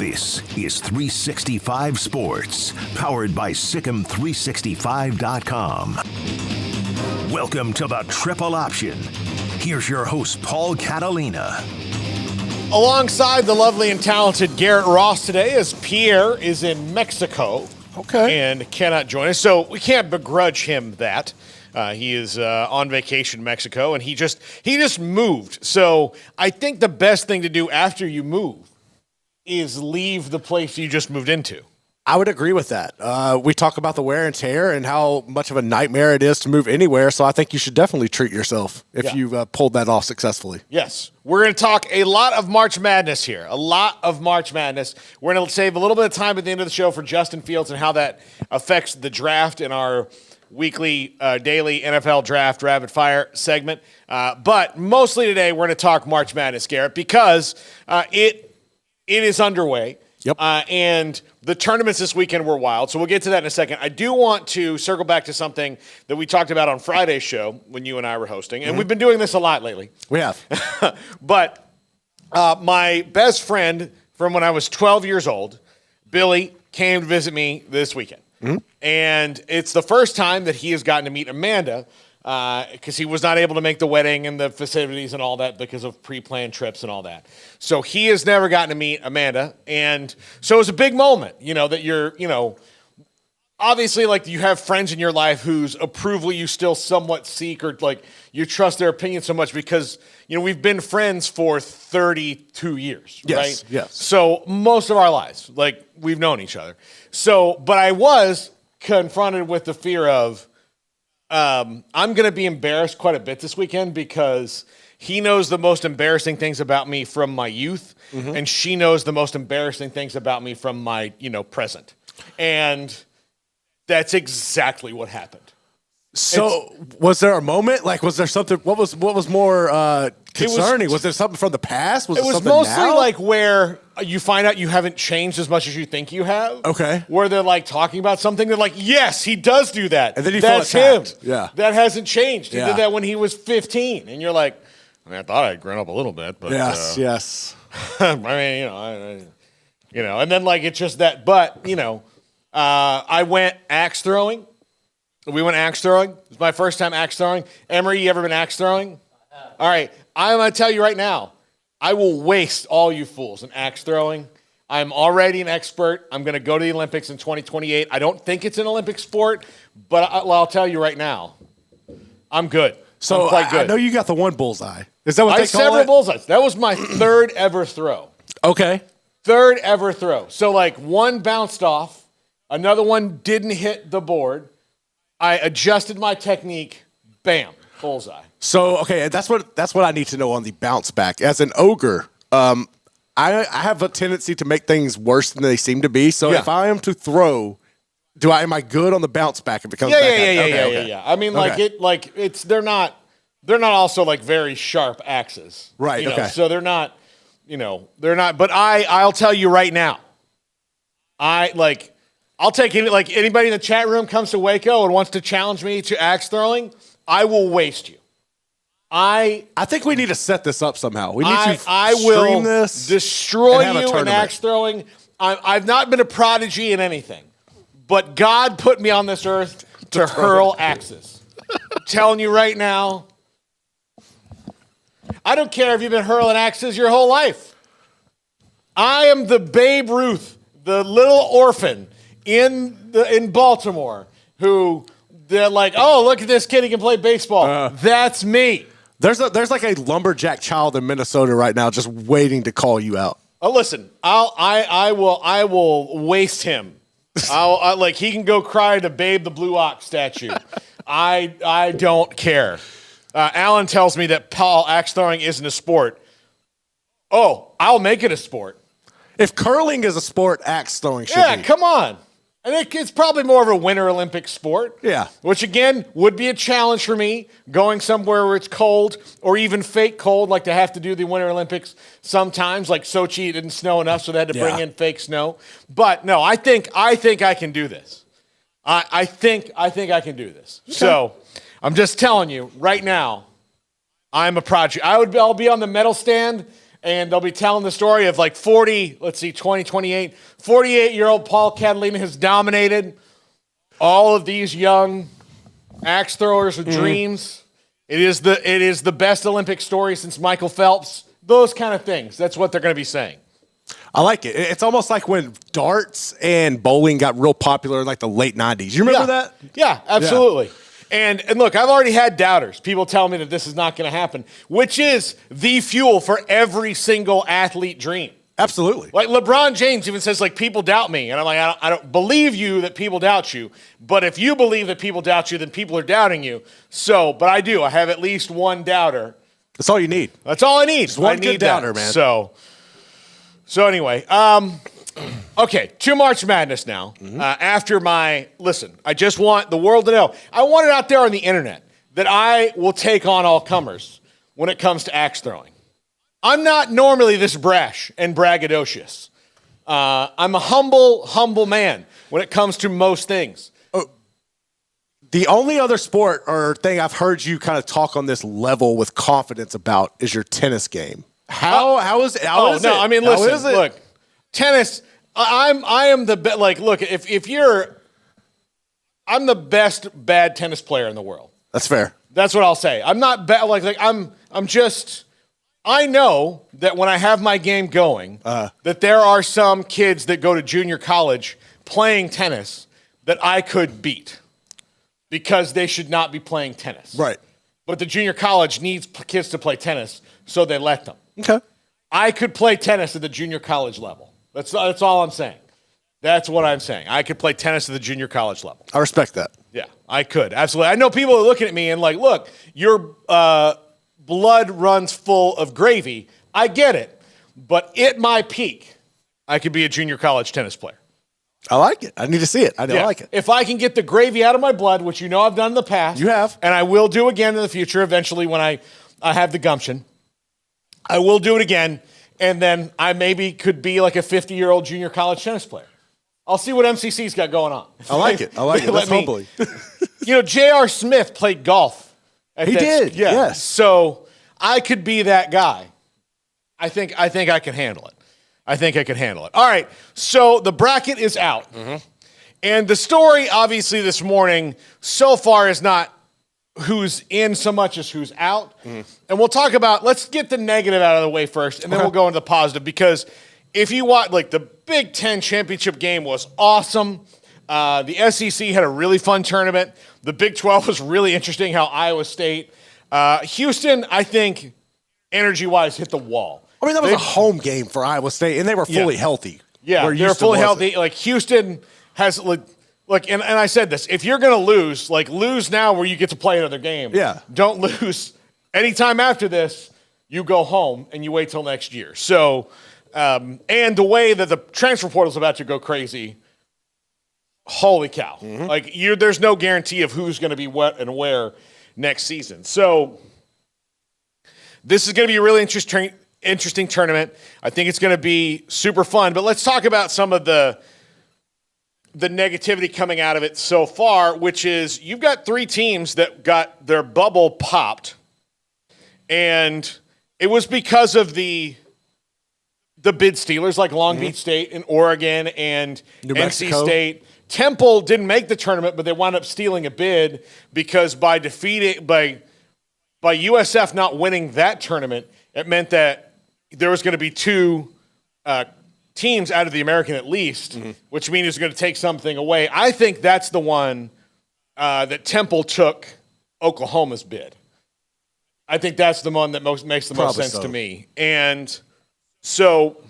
This is 365 Sports, powered by Sikkim365.com. Welcome to the Triple Option. Here's your host, Paul Catalina. Alongside the lovely and talented Garrett Ross today, as Pierre is in Mexico. Okay. And cannot join us. So we can't begrudge him that. He is on vacation in Mexico, and he just moved. So I think the best thing to do after you move is leave the place you just moved into. I would agree with that. We talk about the wear and tear and how much of a nightmare it is to move anywhere, so I think you should definitely treat yourself if you've pulled that off successfully. Yes. We're going to talk a lot of March Madness here, We're going to save a little bit of time at the end of the show for Justin Fields and how that affects the draft in our weekly, daily NFL Draft Rapid Fire segment. But mostly today, we're going to talk March Madness, Garrett, because it is underway. Yep. And the tournaments this weekend were wild, so we'll get to that in a second. I do want to circle back to something that we talked about on Friday's show when you and I were hosting, and we've been doing this a lot lately. We have. But my best friend from when I was 12 years old, Billy, came to visit me this weekend. Mm-hmm. And it's the first time that he has gotten to meet Amanda because he was not able to make the wedding and the festivities and all that because of pre-planned trips and all that. So he has never gotten to meet Amanda. And so it was a big moment, that you're, obviously, like, you have friends in your life whose approval you still somewhat seek, or like you trust their opinion so much because, we've been friends for 32 years, right? Yes. So most of our lives, like, we've known each other. So, but I was confronted with the fear of, I'm going to be embarrassed quite a bit this weekend because he knows the most embarrassing things about me from my youth, and she knows the most embarrassing things about me from my, present. And that's exactly what happened. So was there a moment? Like, was there something? What was more concerning? Was there something from the past? It was mostly like where you find out you haven't changed as much as you think you have. Okay. Where they're like talking about something. They're like, yes, he does do that. And then you That's feel him. attacked. Yeah. That hasn't changed. He Yeah. did that when he was 15. And you're like, I thought I'd grown up a little bit. But Yes. I mean, and then like it's just that. But, I went axe throwing. We went axe throwing. It was my first time axe throwing. Emery, you ever been axe throwing? All right. I'm going to tell you right now, I will waste all you fools in axe throwing. I'm already an expert. I'm going to go to the Olympics in 2028. I don't think it's an Olympic sport, but I'll tell you right now, I'm good. So I'm quite good. I know you got the one bullseye. Is that what I they call several it? bullseyes. That was my third ever throw. Okay. Third ever throw. So like one bounced off, another one didn't hit the board. I adjusted my technique, bam, bullseye. So, okay, that's what I need to know on the bounce back. As an ogre, I have a tendency to make things worse than they seem to be. So if I am to throw, am I good on the bounce back if it comes back? Yeah. I mean, they're not also like very sharp axes. Right, okay. So they're not, but I'll tell you right now, I'll take anybody in the chat room comes to Waco and wants to challenge me to axe throwing, I will waste you. I think we need to set this up somehow. We need to will this destroy you in axe throwing. I've not been a prodigy in anything, but God put me on this earth to hurl axes. I'm telling you right now, I don't care if you've been hurling axes your whole life. I am the Babe Ruth, the little orphan in Baltimore who they're like, oh, look at this kid, he can play baseball. That's me. There's like a lumberjack child in Minnesota right now just waiting to call you out. Oh, listen, I will waste him. He can go cry to Babe the Blue Ox statue. I don't care. Alan tells me that axe throwing isn't a sport. Oh, I'll make it a sport. If curling is a sport, axe throwing should be. Yeah, come on. And it's probably more of a Winter Olympic sport. Yeah. Which, again, would be a challenge for me, going somewhere where it's cold or even fake cold, like to have to do the Winter Olympics sometimes. Like Sochi, it didn't snow enough, so they had to bring in fake snow. But, no, I think I can do this. I think I can do this. Okay. So, I'm just telling you, right now, I'm a project. I'll be on the medal stand and they'll be telling the story of like 48-year-old Paul Catalina has dominated all of these young axe throwers with dreams. It is the best Olympic story since Michael Phelps. Those kind of things. That's what they're going to be saying. I like it. It's almost like when darts and bowling got real popular in like the late 90s. You remember that? Yeah, absolutely. Yeah. And look, I've already had doubters. People tell me that this is not going to happen, which is the fuel for every single athlete dream. Absolutely. Like LeBron James even says, like, people doubt me. And I'm like, I don't believe you that people doubt you. But if you believe that people doubt you, then people are doubting you. So, but I do. I have at least one doubter. That's all you need. That's all I need. Just one good doubter, man. So anyway, okay, to March Madness now. Listen, I just want the world to know. I want it out there on the internet that I will take on all comers when it comes to axe throwing. I'm not normally this brash and braggadocious. I'm a humble man when it comes to most things. The only other sport or thing I've heard you kind of talk on this level with confidence about is your tennis game. How is it? I mean, listen, look, tennis. I am the look, if you're, I'm the best bad tennis player in the world. That's fair. That's what I'll say. I'm not bad. I know that when I have my game going, that there are some kids that go to junior college playing tennis that I could beat because they should not be playing tennis. Right. But the junior college needs kids to play tennis, so they let them. Okay. I could play tennis at the junior college level. That's all I'm saying. That's what I'm saying. I could play tennis at the junior college level. I respect that. Yeah, I could. Absolutely. I know people are looking at me and like, look, your blood runs full of gravy. I get it. But at my peak, I could be a junior college tennis player. I like it. I need to see it. I like it. If I can get the gravy out of my blood, which you know I've done in the past. You have. And I will do again in the future eventually when I have the gumption. I will do it again, and then I maybe could be like a 50-year-old junior college tennis player. I'll see what MCC's got going on. I like it. That's humbling. J.R. Smith played golf. He did, yeah. Yes. So I could be that guy. I think I can handle it. All right, so the bracket is out. And the story, obviously, this morning so far is not who's in so much as who's out. And we'll talk about, let's get the negative out of the way first, and then we'll go into the positive, because if you watch, like, the Big Ten championship game was awesome. The SEC had a really fun tournament. The Big 12 was really interesting, how Iowa State. Houston, I think, energy-wise, hit the wall. I mean, that was a home game for Iowa State, and they were fully healthy. Yeah, they were fully healthy. Like, Houston has, and I said this, if you're going to lose, lose now where you get to play another game. Yeah. Don't lose anytime after this. You go home and you wait till next year. So, and the way that the transfer portal is about to go crazy, holy cow. There's no guarantee of who's going to be what and where next season. So, this is going to be a really interesting tournament. I think it's going to be super fun. But let's talk about some of the negativity coming out of it so far, which is you've got three teams that got their bubble popped, and it was because of the bid stealers like Long Beach State and Oregon and NC State. Temple didn't make the tournament, but they wound up stealing a bid because by USF not winning that tournament, it meant that there was going to be two teams out of the American at least, which means it's going to take something away. I think that's the one that Temple took Oklahoma's bid. I think that's the one that makes the most sense to me. And so,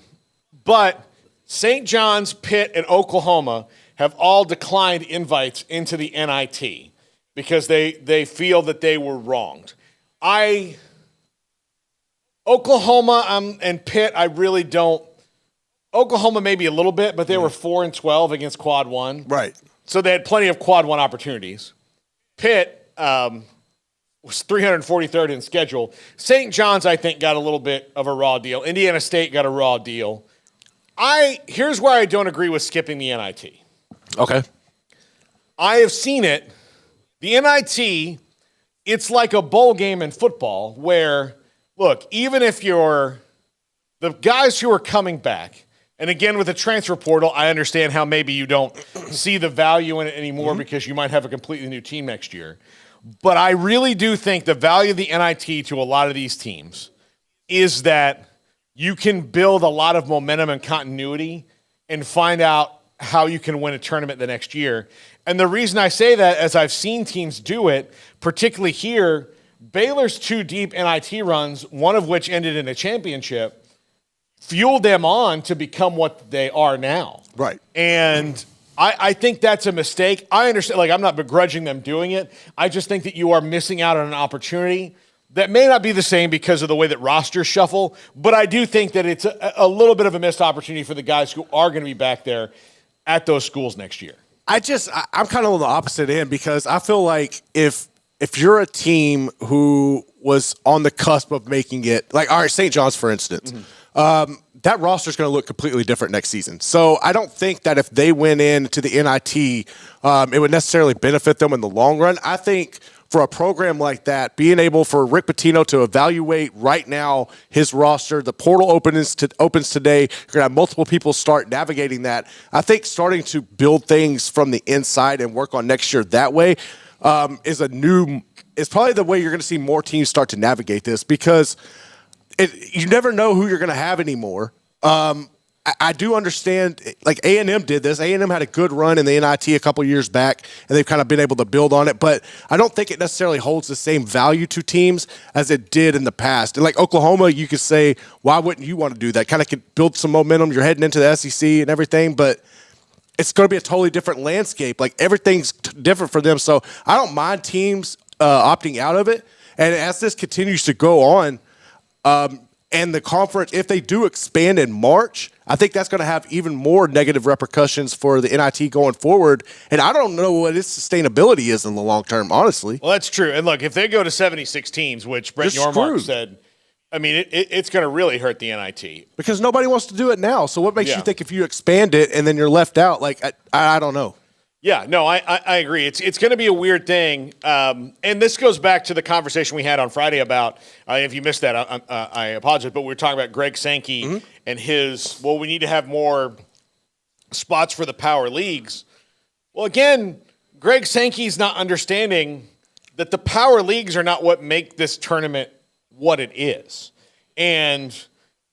but St. John's, Pitt, and Oklahoma have all declined invites into the NIT because they feel that they were wronged. Oklahoma and Pitt, I really don't. Oklahoma maybe a little bit, but they were 4-12 against Quad 1. Right. So they had plenty of Quad 1 opportunities. Pitt was 343rd in schedule. St. John's, I think, got a little bit of a raw deal. Indiana State got a raw deal. Here's where I don't agree with skipping the NIT. Okay. I have seen it. The NIT, it's like a bowl game in football where, look, even if you're the guys who are coming back, and again, with the transfer portal, I understand how maybe you don't see the value in it anymore because you might have a completely new team next year. But I really do think the value of the NIT to a lot of these teams is that you can build a lot of momentum and continuity and find out how you can win a tournament the next year. And the reason I say that, as I've seen teams do it, particularly here, Baylor's 2 deep NIT runs, one of which ended in a championship, fueled them on to become what they are now. Right. And I think that's a mistake. I understand, like, I'm not begrudging them doing it. I just think that you are missing out on an opportunity that may not be the same because of the way that rosters shuffle, but I do think that it's a little bit of a missed opportunity for the guys who are going to be back there at those schools next year. I'm kind of on the opposite end because I feel like if you're a team who was on the cusp of making it, like, all right, St. John's, for instance, that roster is going to look completely different next season. So I don't think that if they went into the NIT, it would necessarily benefit them in the long run. I think for a program like that, being able for Rick Pitino to evaluate right now his roster, the portal opens today, you're going to have multiple people start navigating that. I think starting to build things from the inside and work on next year that way is probably the way you're going to see more teams start to navigate this because you never know who you're going to have anymore. I do understand, like A&M did this. A&M had a good run in the NIT a couple years back, and they've kind of been able to build on it. But I don't think it necessarily holds the same value to teams as it did in the past. And like Oklahoma, you could say, why wouldn't you want to do that? Kind of could build some momentum. You're heading into the SEC and everything, but it's going to be a totally different landscape. Like everything's different for them. So I don't mind teams opting out of it. And as this continues to go on, and the conference, if they do expand in March, I think that's going to have even more negative repercussions for the NIT going forward. And I don't know what its sustainability is in the long term, honestly. Well, that's true. And look, if they go to 76 teams, which Brent Yormark said, I mean, it's going to really hurt the NIT. Because nobody wants to do it now. So what makes you think if you expand it and then you're left out? Like, I don't know. Yeah, no, I agree. It's going to be a weird thing. And this goes back to the conversation we had on Friday about, if you missed that, I apologize, but we were talking about Greg Sankey and we need to have more spots for the power leagues. Well, again, Greg Sankey's not understanding that the power leagues are not what make this tournament what it is. And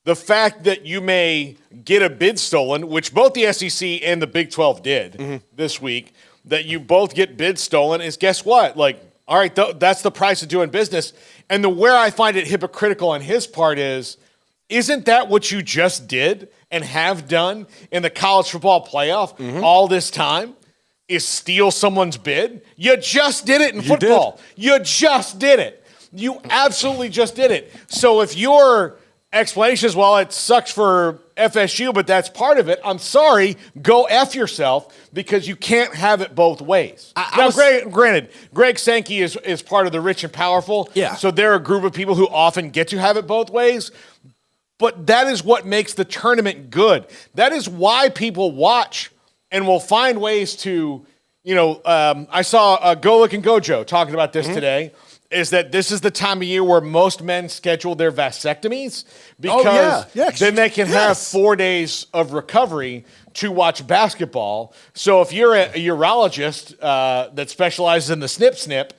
the fact that you may get a bid stolen, which both the SEC and the Big 12 did this week, that you both get bids stolen is, guess what? Like, all right, that's the price of doing business. And where I find it hypocritical on his part isn't that what you just did and have done in the college football playoff all this time? Is steal someone's bid? You just did it in football. You just did it. You absolutely just did it. So if your explanation is, well, it sucks for FSU, but that's part of it. I'm sorry. Go F yourself because you can't have it both ways. Granted, Greg Sankey is part of the rich and powerful. Yeah. So they're a group of people who often get to have it both ways. But that is what makes the tournament good. That is why people watch and will find ways to, I saw Go Look and Gojo talking about this today. Is that this is the time of year where most men schedule their vasectomies because then they can have 4 days of recovery to watch basketball. So if you're a urologist that specializes in the snip,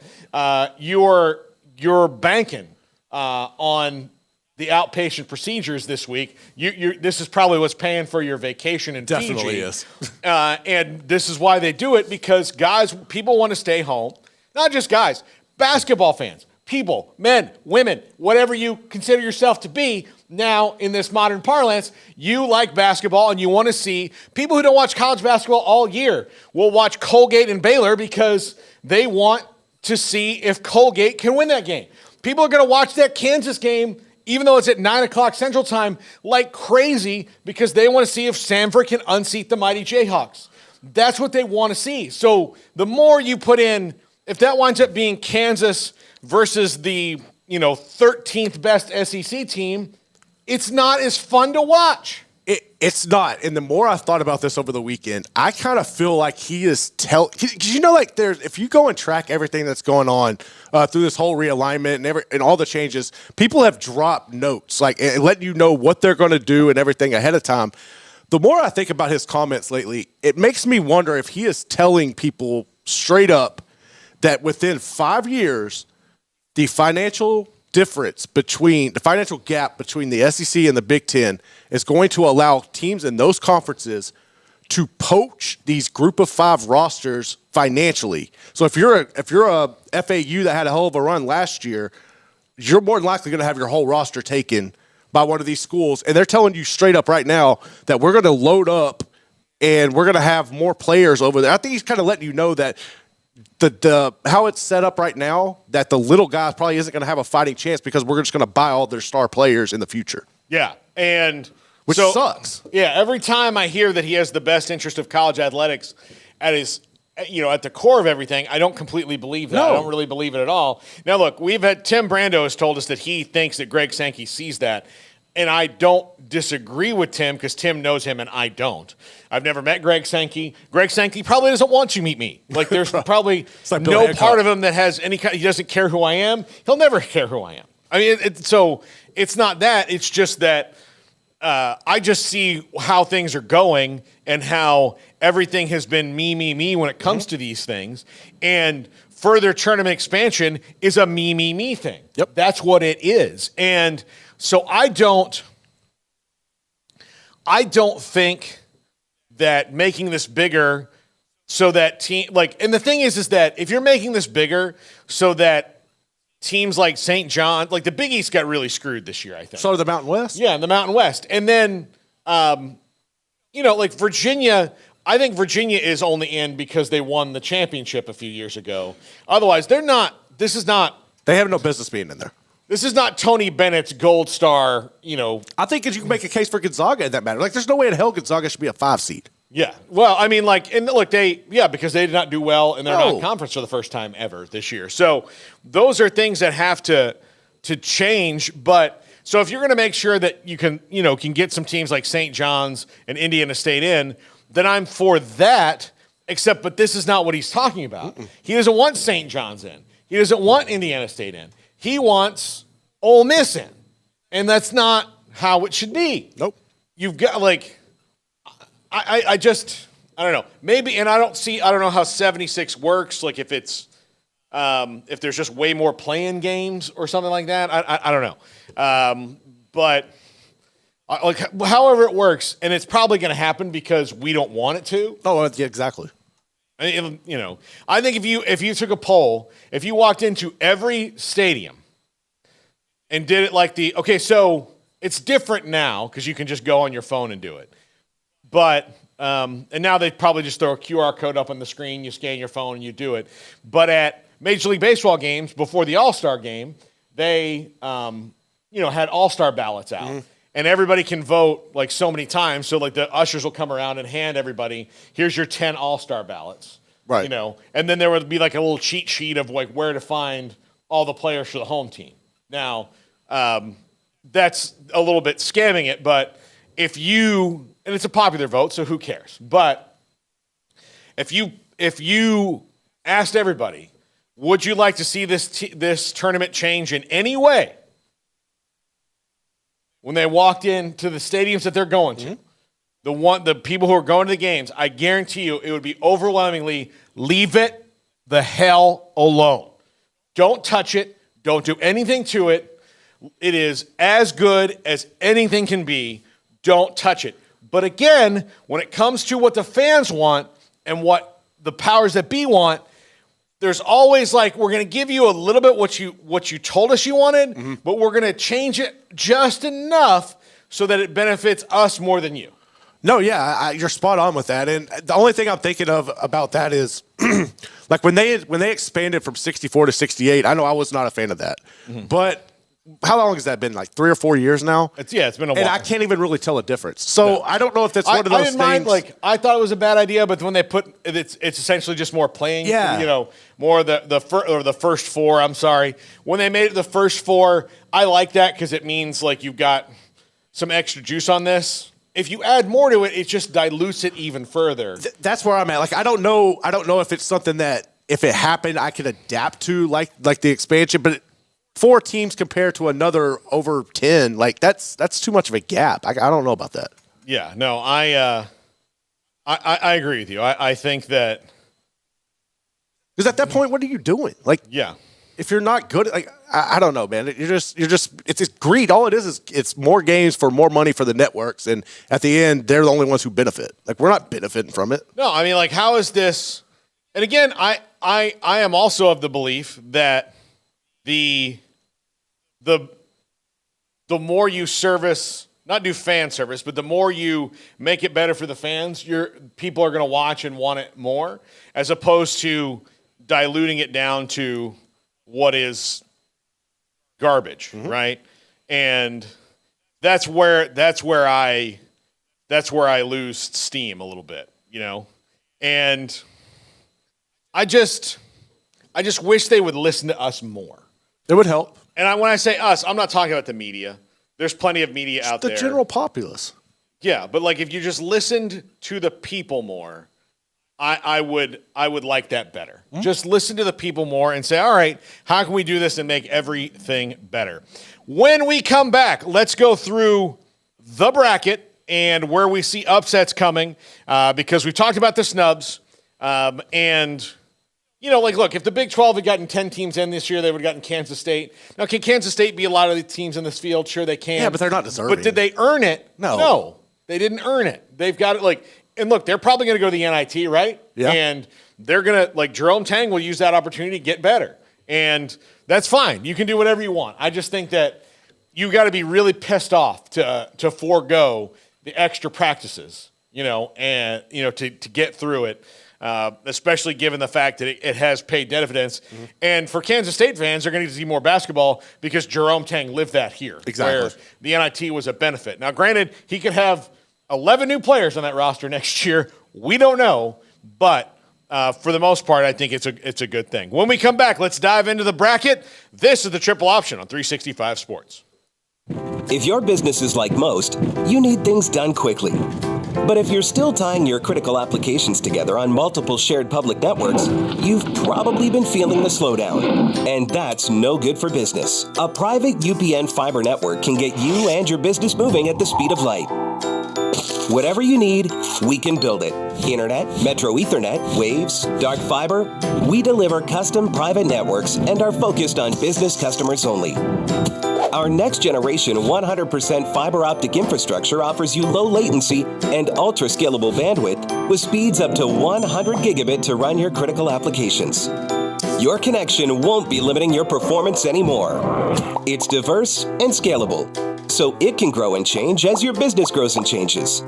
you're banking on the outpatient procedures this week. This is probably what's paying for your vacation in Fiji. Definitely is. And this is why they do it, because people want to stay home. Not just guys. Basketball fans, people, men, women, whatever you consider yourself to be now in this modern parlance, you like basketball and you want to see people who don't watch college basketball all year will watch Colgate and Baylor because they want to see if Colgate can win that game. People are going to watch that Kansas game, even though it's at 9 o'clock Central Time, like crazy because they want to see if Sanford can unseat the mighty Jayhawks. That's what they want to see. So the more you put in, if that winds up being Kansas versus the 13th best SEC team, it's not as fun to watch. It's not. And the more I thought about this over the weekend, I kind of feel like he is because like if you go and track everything that's going on through this whole realignment and all the changes, people have dropped notes like and letting you know what they're going to do and everything ahead of time. The more I think about his comments lately, it makes me wonder if he is telling people straight up that within 5 years, the financial gap between the SEC and the Big Ten is going to allow teams in those conferences to poach these group of 5 rosters financially. So if you're a FAU that had a hell of a run last year, you're more than likely going to have your whole roster taken by one of these schools. And they're telling you straight up right now that we're going to load up and we're going to have more players over there. I think he's kind of letting you know that the how it's set up right now, that the little guys probably isn't going to have a fighting chance because we're just going to buy all their star players in the future. Yeah, which sucks. Yeah, every time I hear that he has the best interest of college athletics at his, at the core of everything, I don't completely believe that. No. I don't really believe it at all. Now, look, Tim Brando has told us that he thinks that Greg Sankey sees that. And I don't disagree with Tim because Tim knows him and I don't. I've never met Greg Sankey. Greg Sankey probably doesn't want you to meet me. Like there's probably like no part of him that has any kind. He doesn't care who I am. He'll never care who I am. I mean, so it's not that. It's just that I just see how things are going and how everything has been me when it comes to these things. And further tournament expansion is a me thing. Yep. That's what it is. And so I don't think that making this bigger so that and the thing is that if you're making this bigger so that teams like St. John, like the Big East got really screwed this year, I think. So did the Mountain West? Yeah, in the Mountain West. And then, like Virginia, I think Virginia is only in because they won the championship a few years ago. Otherwise, they have no business being in there. This is not Tony Bennett's gold star, I think you can make a case for Gonzaga in that matter. Like, there's no way in hell Gonzaga should be a 5 seed. Yeah. Well, I mean, because they did not do well in their non-conference for the first time ever this year. So those are things that have to change. But so if you're going to make sure that you can get some teams like St. John's and Indiana State in, then I'm for that. But this is not what he's talking about. He doesn't want St. John's in. He doesn't want Indiana State in. He wants Ole Miss in, and that's not how it should be. Nope. You've got I don't know. Maybe, and I don't know how 76 works. Like if it's if there's just way more playing games or something like that. I don't know. But however it works, and it's probably going to happen because we don't want it to. Oh, yeah, exactly. I think if you took a poll, if you walked into every stadium and did it so it's different now because you can just go on your phone and do it. But and now they probably just throw a QR code up on the screen, you scan your phone and you do it. But at Major League Baseball games before the All-Star game, they had All-Star ballots out. Mm-hmm. And everybody can vote so many times. So the ushers will come around and hand everybody, here's your 10 All-Star ballots. Right. And then there would be a little cheat sheet of where to find all the players for the home team. Now, that's a little bit scamming it, but and it's a popular vote, so who cares? But if you asked everybody, would you like to see this tournament change in any way? When they walked into the stadiums that they're going to, the people who are going to the games, I guarantee you it would be overwhelmingly leave it the hell alone. Don't touch it. Don't do anything to it. It is as good as anything can be. Don't touch it. But again, when it comes to what the fans want and what the powers that be want, there's always we're going to give you a little bit what you told us you wanted, but we're going to change it just enough so that it benefits us more than you. No, yeah, you're spot on with that. And the only thing I'm thinking of about that is when they expanded from 64 to 68, I know I was not a fan of that. But how long has that been? 3 or 4 years now? It's been a while. And I can't even really tell a difference. So I don't know if that's one of those things. I didn't mind, I thought it was a bad idea, but when they put it's essentially just more playing. Yeah. More the first 4, I'm sorry. When they made it the first 4, I like that because it means you've got some extra juice on this. if you add more to it, it just dilutes it even further. That's where I'm at. Like, I don't know if it's something that if it happened, I could adapt to, like the expansion. But 4 teams compared to another over 10, like that's too much of a gap. I don't know about that. Yeah, no, I agree with you. I think that because at that point, what are you doing? Like, yeah. If you're not good, like I don't know, man. You're just it's greed. All it is it's more games for more money for the networks, and at the end, they're the only ones who benefit. Like we're not benefiting from it. No, I mean, like, how is this? And again, I am also of the belief that the more you service, not do fan service, but the more you make it better for the fans, people are going to watch and want it more, as opposed to diluting it down to what is garbage, right? And that's where I lose steam a little bit, you know? And I just wish they would listen to us more. It would help. And when I say us, I'm not talking about the media. There's plenty of media out there. The general populace. Yeah, but like if you just listened to the people more, I would like that better. Just listen to the people more and say, all right, how can we do this and make everything better? When we come back, let's go through the bracket and where we see upsets coming because we've talked about the snubs. And, you know, like, look, if the Big 12 had gotten 10 teams in this year, they would have gotten Kansas State. Now, can Kansas State be a lot of the teams in this field? Sure, they can. Yeah, but they're not deserving. But did they earn it? No, they didn't earn it. They've got it like... And look, they're probably going to go to the NIT, right? Yeah. And they're going to, like, Jerome Tang will use that opportunity to get better. And that's fine. You can do whatever you want. I just think that you got to be really pissed off to forego the extra practices, you know, and, you know, to get through it, especially given the fact that it has paid dividends. Mm-hmm. And for Kansas State fans, they're going to see more basketball because Jerome Tang lived that here. Exactly. Where the NIT was a benefit. Now, granted, he could have 11 new players on that roster next year. We don't know, but for the most part, I think it's a good thing. When we come back, let's dive into the bracket. This is the Triple Option on 365 Sports. If your business is like most, you need things done quickly. But if you're still tying your critical applications together on multiple shared public networks, you've probably been feeling the slowdown. And that's no good for business. A private UPN fiber network can get you and your business moving at the speed of light. Whatever you need, we can build it. Internet, Metro Ethernet, Waves, dark fiber. We deliver custom private networks and are focused on business customers only. Our next generation 100% fiber optic infrastructure offers you low latency and ultra scalable bandwidth with speeds up to 100 gigabit to run your critical applications. Your connection won't be limiting your performance anymore. It's diverse and scalable, so it can grow and change as your business grows and changes.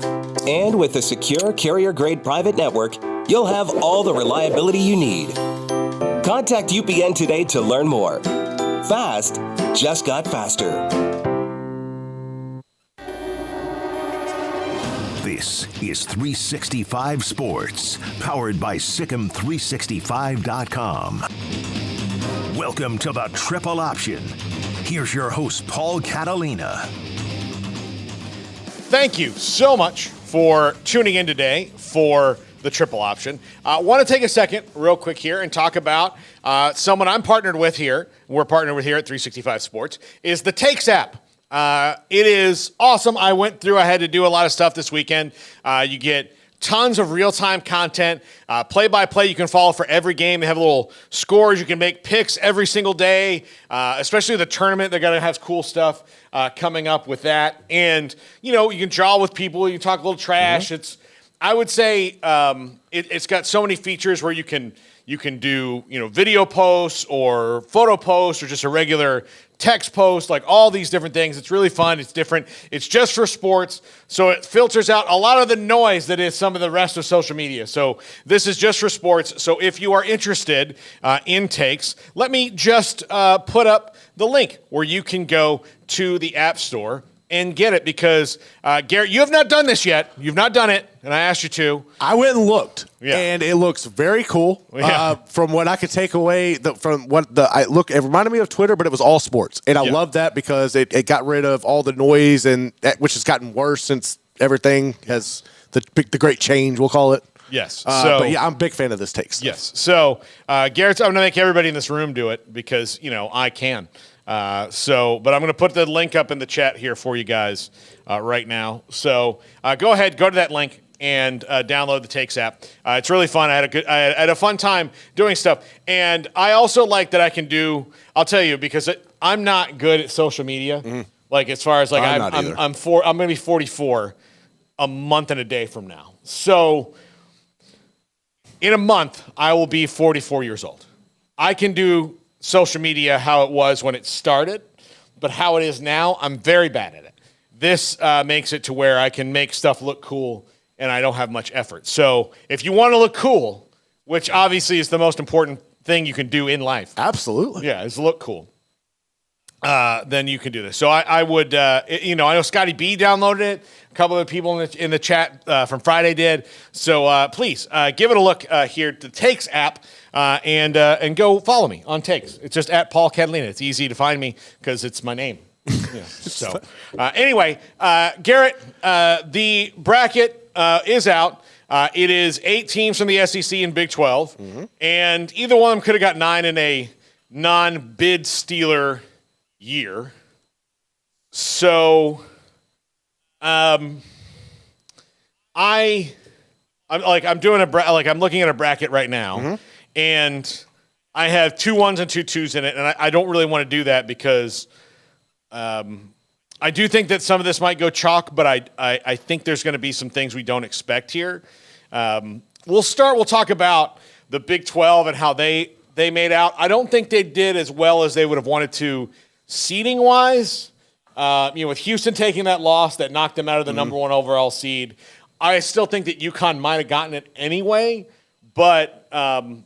And with a secure carrier-grade private network, you'll have all the reliability you need. Contact UPN today to learn more. Fast just got faster. This is 365 Sports, powered by Sikkim365.com. Welcome to the Triple Option. Here's your host, Paul Catalina. Thank you so much for tuning in today for the Triple Option. I want to take a second real quick here and talk about someone I'm partnered with here. We're partnered with here at 365 Sports, is the Takes app. It is awesome. I had to do a lot of stuff this weekend. You get tons of real-time content, play-by-play you can follow for every game. They have little scores. You can make picks every single day, especially the tournament. They're going to have cool stuff coming up with that. And, you know, you can jaw with people. You can talk a little trash. Mm-hmm. I would say it's got so many features where you can do, you know, video posts or photo posts or just a regular text post, like all these different things. It's really fun. It's different. It's just for sports. So it filters out a lot of the noise that is some of the rest of social media. So this is just for sports. So if you are interested in Takes, let me just put up the link where you can go to the App Store and get it because, Garrett, you have not done this yet. You've not done it, and I asked you to. I went and looked, and it looks very cool. Yeah. From what I could take away, it reminded me of Twitter, but it was all sports. And I love that because it got rid of all the noise, and which has gotten worse since everything has the great change, we'll call it. Yes. But yeah, I'm a big fan of this take stuff. Yes. So Garrett's, I'm going to make everybody in this room do it because, I can. But I'm going to put the link up in the chat here for you guys right now. So go ahead, go to that link and download the Takes app. It's really fun. I had a fun time doing stuff. And I also like that I can do, I'll tell you, because I'm not good at social media. Mm-hmm. Like as far as like I'm going to be 44 a month and a day from now. So in a month, I will be 44 years old. I can do social media how it was when it started, but how it is now, I'm very bad at it. This makes it to where I can make stuff look cool and I don't have much effort. So if you want to look cool, which obviously is the most important thing you can do in life. Absolutely. Yeah, is look cool. Then you can do this. So I would, I know Scotty B downloaded it. A couple of people in the chat from Friday did. So please give it a look here at the Takes app and go follow me on Takes. It's just at Paul Catalina. It's easy to find me because it's my name. Yeah. So anyway, Garrett, the bracket is out. It is 8 teams from the SEC and Big 12, and either one of them could have got 9 in a non-bid Steeler year. So I'm looking at a bracket right now, and I have 2 1s and 2 2s in it, and I don't really want to do that because I do think that some of this might go chalk, but I think there's going to be some things we don't expect here. We'll talk about the Big 12 and how they made out. I don't think they did as well as they would have wanted to seeding-wise. With Houston taking that loss that knocked them out of the number 1 overall seed, I still think that UConn might have gotten it anyway, but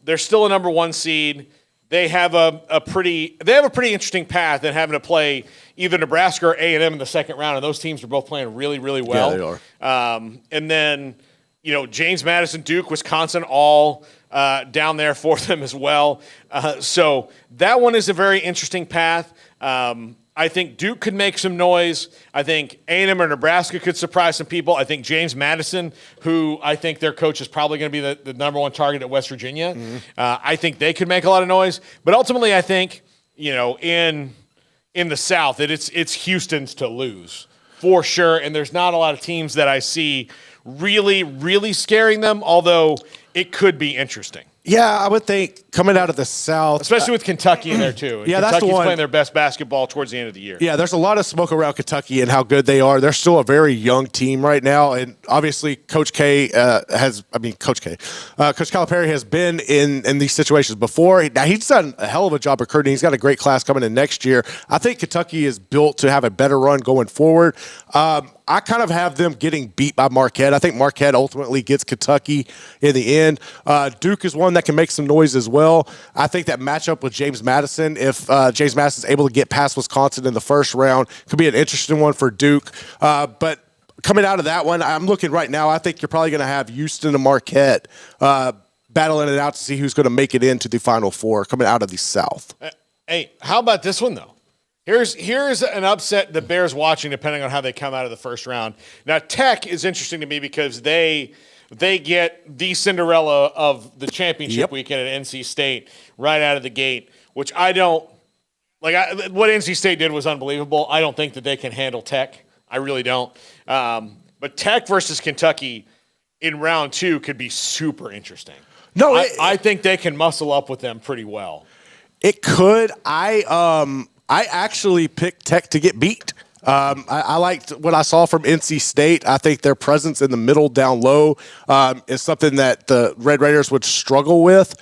they're still a number 1 seed. They have a pretty interesting path in having to play either Nebraska or A&M in the second round, and those teams are both playing really, really well. Yeah, they are. And then, James Madison, Duke, Wisconsin, all down there for them as well. So that one is a very interesting path. I think Duke could make some noise. I think A&M or Nebraska could surprise some people. I think James Madison, who I think their coach is probably going to be the number 1 target at West Virginia, I think they could make a lot of noise. But ultimately, I think, in the South, it's Houston's to lose for sure. And there's not a lot of teams that I see really, really scaring them, although it could be interesting. Yeah, I would think coming out of the South. Especially with Kentucky in there, too. Yeah, Kentucky's that's the one. playing their best basketball towards the end of the year. Yeah, there's a lot of smoke around Kentucky and how good they are. They're still a very young team right now. And obviously, Coach Calipari has been in these situations before. Now, he's done a hell of a job recruiting. He's got a great class coming in next year. I think Kentucky is built to have a better run going forward. I kind of have them getting beat by Marquette. I think Marquette ultimately gets Kentucky in the end. Duke is one that can make some noise as well. I think that matchup with James Madison, if James Madison is able to get past Wisconsin in the first round, could be an interesting one for Duke. But coming out of that one, I'm looking right now, I think you're probably going to have Houston and Marquette battling it out to see who's going to make it into the Final Four coming out of the South. Hey, how about this one, though? Here's an upset the Bears watching, depending on how they come out of the first round. Now, Tech is interesting to me because they get the Cinderella of the championship weekend at NC State right out of the gate, which I don't like. What NC State did was unbelievable. I don't think that they can handle Tech. I really don't. But Tech versus Kentucky in round 2 could be super interesting. No, I think they can muscle up with them pretty well. It could. I actually picked Tech to get beat. I liked what I saw from NC State. I think their presence in the middle down low is something that the Red Raiders would struggle with.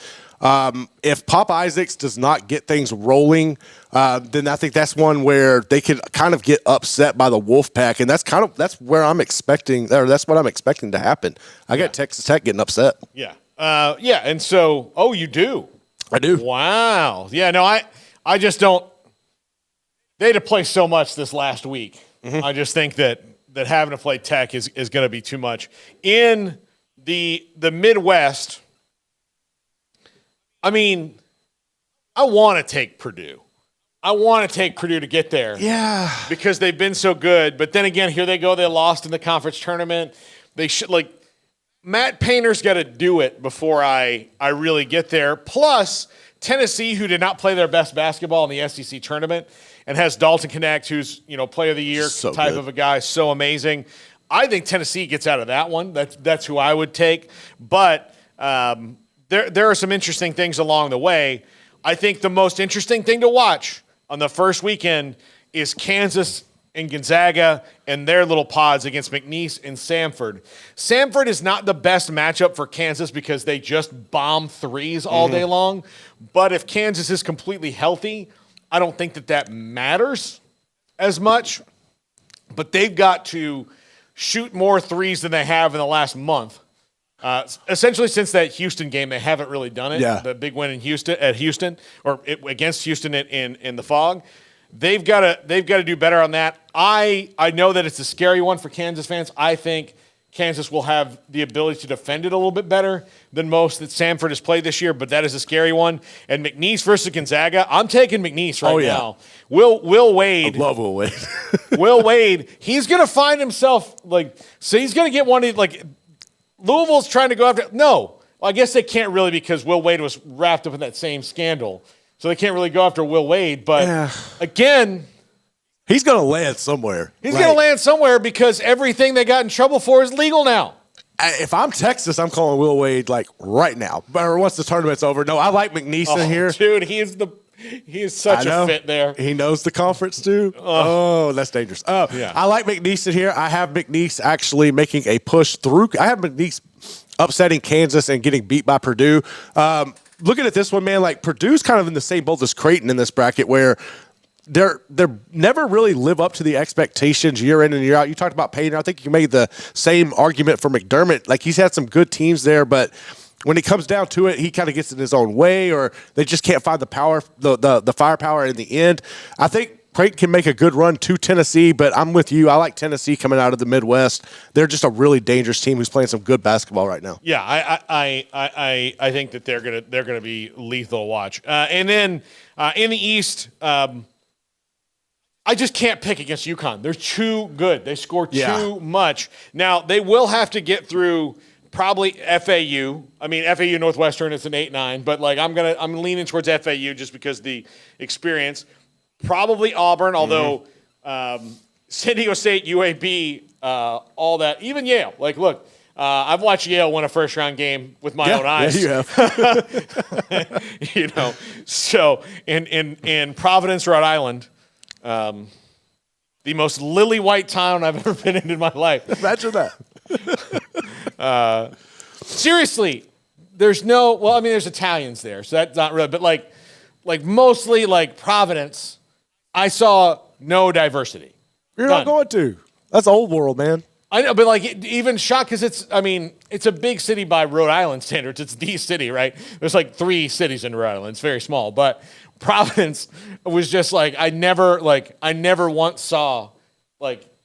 If Pop Isaacs does not get things rolling, then I think that's one where they could kind of get upset by the Wolfpack, and that's where I'm expecting, or that's what I'm expecting to happen. I got Texas Tech getting upset. Yeah, and so you do. I do. Wow. Yeah. No, I just don't. They had to play so much this last week. I just think that having to play Tech is going to be too much. In the Midwest, I mean, I want to take Purdue. I want to take Purdue to get there. Yeah. Because they've been so good. But then again, here they go. They lost in the conference tournament. They should, Matt Painter's got to do it before I really get there. Plus, Tennessee, who did not play their best basketball in the SEC tournament and has Dalton Knecht, who's, player of the year type of a guy, so amazing. I think Tennessee gets out of that one. That's who I would take. But there are some interesting things along the way. I think the most interesting thing to watch on the first weekend is Kansas and Gonzaga and their little pods against McNeese and Samford. Samford is not the best matchup for Kansas because they just bomb threes all day long. But if Kansas is completely healthy, I don't think that matters as much. But they've got to shoot more threes than they have in the last month. Essentially, since that Houston game, they haven't really done it. Yeah. The big win in Houston against Houston in the Fog. They've got to do better on that. I know that it's a scary one for Kansas fans. I think Kansas will have the ability to defend it a little bit better than most that Samford has played this year, but that is a scary one. And McNeese versus Gonzaga, I'm taking McNeese now. Will Wade. I love Will Wade. Will Wade, he's going to find himself, so he's going to get one of, Louisville's trying to go after, no. Well, I guess they can't really because Will Wade was wrapped up in that same scandal. So they can't really go after Will Wade. But again, he's going to land somewhere. He's going to land somewhere because everything they got in trouble for is legal now. If I'm Texas, I'm calling Will Wade right now. Or once the tournament's over. No, I like McNeese in here. Dude, he is such a fit there. He knows the conference too. Oh, that's dangerous. I like McNeese in here. I have McNeese actually making a push through. I have McNeese upsetting Kansas and getting beat by Purdue. Looking at this one, man, Purdue's kind of in the same boat as Creighton in this bracket where they're never really live up to the expectations year in and year out. You talked about Payton. I think you made the same argument for McDermott. He's had some good teams there, but when it comes down to it, he kind of gets in his own way, or they just can't find the power, the firepower in the end. I think Creighton can make a good run to Tennessee, but I'm with you. I like Tennessee coming out of the Midwest. They're just a really dangerous team who's playing some good basketball right now. Yeah, I think that they're gonna be lethal to watch. And then in the East, I just can't pick against UConn. They're too good. They score too much. Now they will have to get through probably FAU. I mean, FAU Northwestern is an 8-9, but I'm leaning towards FAU just because the experience. Probably Auburn, although San Diego State, UAB, all that, even Yale. Look, I've watched Yale win a first-round game with my own eyes. Yeah, you have. So in Providence, Rhode Island, the most lily-white town I've ever been in my life. Imagine that. Seriously, there's Italians there, so that's not really, but mostly Providence, I saw no diversity. You're not going to. That's old world, man. I know, but even shocked because it's a big city by Rhode Island standards. It's the city, right? There's 3 cities in Rhode Island. It's very small, but Providence was just I never once saw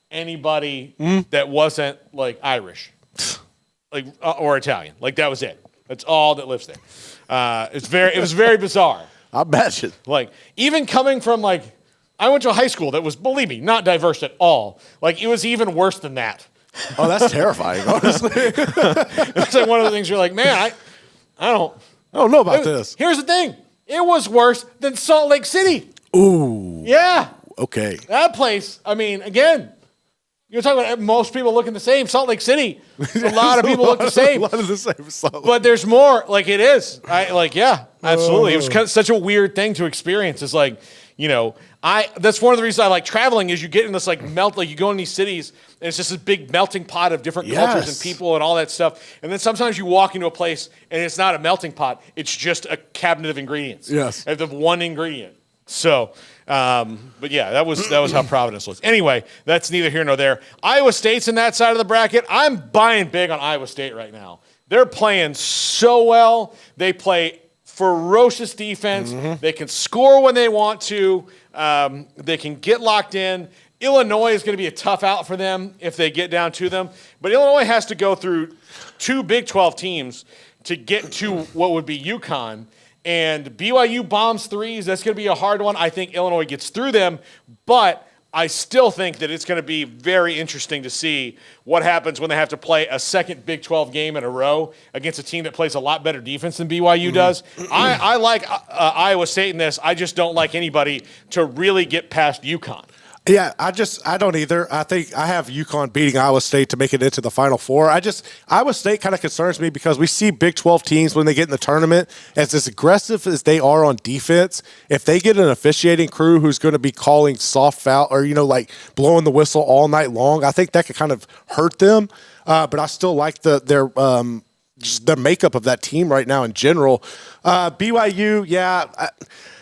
anybody that wasn't Irish, or Italian. That was it. That's all that lives there. It was very bizarre. I imagine. Even coming from I went to a high school that was, believe me, not diverse at all. It was even worse than that. Oh, that's terrifying, honestly. It's one of the things you're man, I don't know about this. Here's the thing. It was worse than Salt Lake City. Ooh. Yeah. Okay. That place, again, you're talking about most people looking the same. Salt Lake City, a lot of people look the same. A lot of the same. But there's more. It is. Absolutely. It was such a weird thing to experience. It's that's one of the reasons I like traveling is you get in this melt, you go in these cities and it's just this big melting pot of different cultures and people and all that stuff. And then sometimes you walk into a place and it's not a melting pot. It's just a cabinet of ingredients. Yes. Of one ingredient. So, but yeah, that was how Providence was. Anyway, that's neither here nor there. Iowa State's in that side of the bracket. I'm buying big on Iowa State right now. They're playing so well. They play ferocious defense. They can score when they want to. They can get locked in. Illinois is going to be a tough out for them if they get down to them. But Illinois has to go through 2 Big 12 teams to get to what would be UConn. And BYU bombs threes. That's going to be a hard one. I think Illinois gets through them, but I still think that it's going to be very interesting to see what happens when they have to play a second Big 12 game in a row against a team that plays a lot better defense than BYU does. I like Iowa State in this. I just don't like anybody to really get past UConn. Yeah, I don't either. I think I have UConn beating Iowa State to make it into the Final Four. Iowa State kind of concerns me because we see Big 12 teams when they get in the tournament, as aggressive as they are on defense, if they get an officiating crew who's going to be calling soft foul or, like blowing the whistle all night long, I think that could kind of hurt them. But I still like their makeup of that team right now in general. BYU, yeah,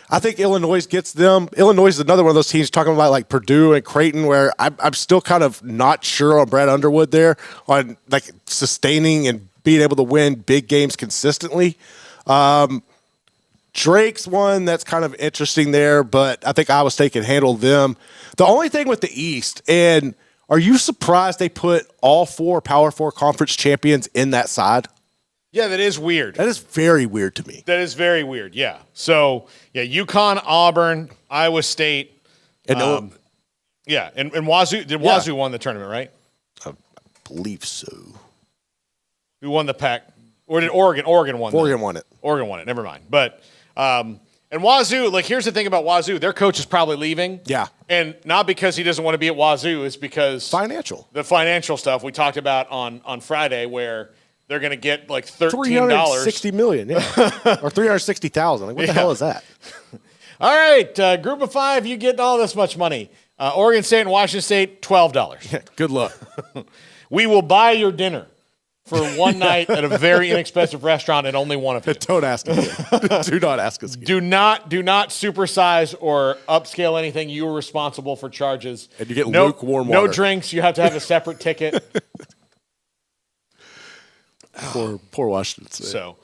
I think Illinois gets them. Illinois is another one of those teams talking about like Purdue and Creighton, where I'm still kind of not sure on Brad Underwood there on like sustaining and being able to win big games consistently. Drake's one that's kind of interesting there, but I think Iowa State can handle them. The only thing with the East, and are you surprised they put all 4 Power 4 conference champions in that side? Yeah, that is weird. That is very weird to me. That is very weird, yeah. So, yeah, UConn, Auburn, Iowa State. And and Wazoo. Wazoo won the tournament, right? I believe so. Who won the pack? Or did Oregon? Oregon won won it. Oregon won it. Never mind. But, and Wazoo, like, here's the thing about Wazoo. Their coach is probably leaving. Yeah. And not because he doesn't want to be at Wazoo. It's because the financial stuff we talked about on Friday where – they're going to get like $13. $360 million, yeah. Or $360,000. Like, what the hell is that? All right, group of 5, you get all this much money. Oregon State and Washington State, $12. Yeah, good luck. We will buy your dinner for one night at a very inexpensive restaurant and only one of you. Don't ask us. Do not ask us. Do not supersize or upscale anything. You are responsible for charges. And you get lukewarm water. No drinks. You have to have a separate ticket. Poor Washington State. So,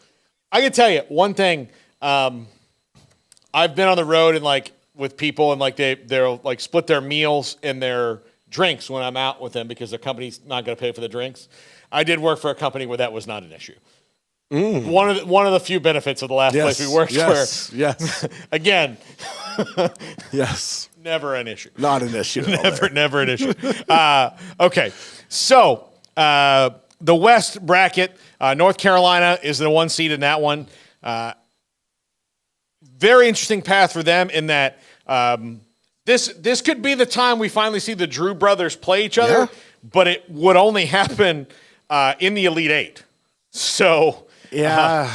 I can tell you one thing. I've been on the road and like with people and like they'll like split their meals and their drinks when I'm out with them because the company's not going to pay for the drinks. I did work for a company where that was not an issue. One of the few benefits of the last place we worked. Yes. Again. Yes. Never an issue. Not an issue. Never an issue. Okay, so. The West bracket, North Carolina is the 1 seed in that one. Very interesting path for them in that this could be the time we finally see the Drew brothers play each other, but it would only happen in the Elite 8. So I'm